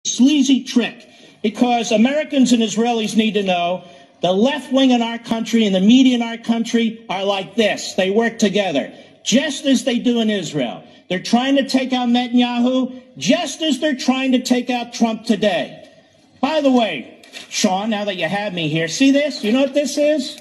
sleazy trick, because Americans and Israelis need to know the left wing in our country and the media in our country are like this. They work together, just as they do in Israel. They're trying to take out Netanyahu, just as they're trying to take out Trump today. By the way, Sean, now that you have me here, see this? You know what this is?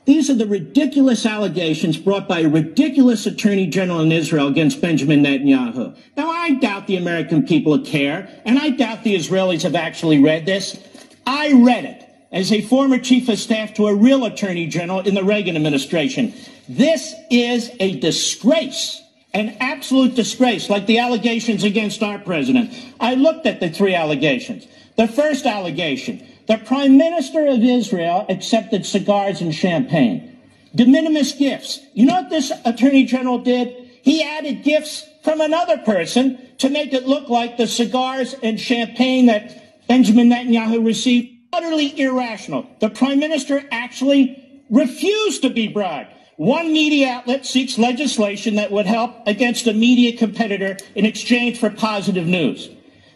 These are the ridiculous allegations brought by a ridiculous attorney general in Israel against Benjamin Netanyahu. Now, I doubt the American people care, and I doubt the Israelis have actually read this. I read it as a former chief of staff to a real attorney general in the Reagan administration. This is a disgrace, an absolute disgrace, like the allegations against our president. I looked at the three allegations. The first allegation: the Prime Minister of Israel accepted cigars and champagne. De minimis gifts. You know what this Attorney General did? He added gifts from another person to make it look like the cigars and champagne that Benjamin Netanyahu received. Utterly irrational. The Prime Minister actually refused to be bribed. One media outlet seeks legislation that would help against a media competitor in exchange for positive news.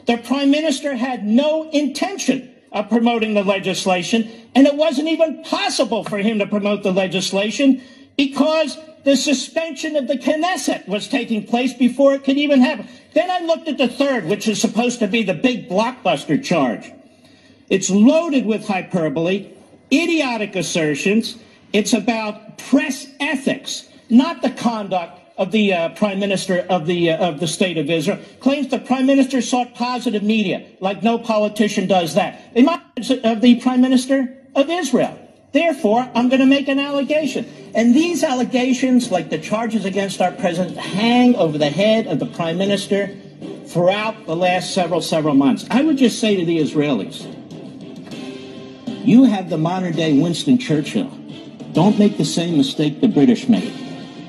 The Prime Minister had no intention of promoting the legislation, and it wasn't even possible for him to promote the legislation because the suspension of the Knesset was taking place before it could even happen. Then I looked at the third, which is supposed to be the big blockbuster charge. It's loaded with hyperbole, idiotic assertions. It's about press ethics, not the conduct of the Prime Minister of the State of Israel. Claims the Prime Minister sought positive media, like no politician does that. They might of the Prime Minister of Israel. Therefore, I'm going to make an allegation. And these allegations, like the charges against our president, hang over the head of the Prime Minister throughout the last several months. I would just say to the Israelis, you have the modern-day Winston Churchill. Don't make the same mistake the British made.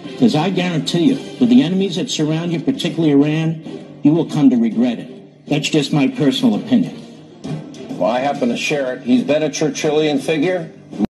Because I guarantee you, with the enemies that surround you, particularly Iran, you will come to regret it. That's just my personal opinion. Well, I happen to share it. He's been a Churchillian figure.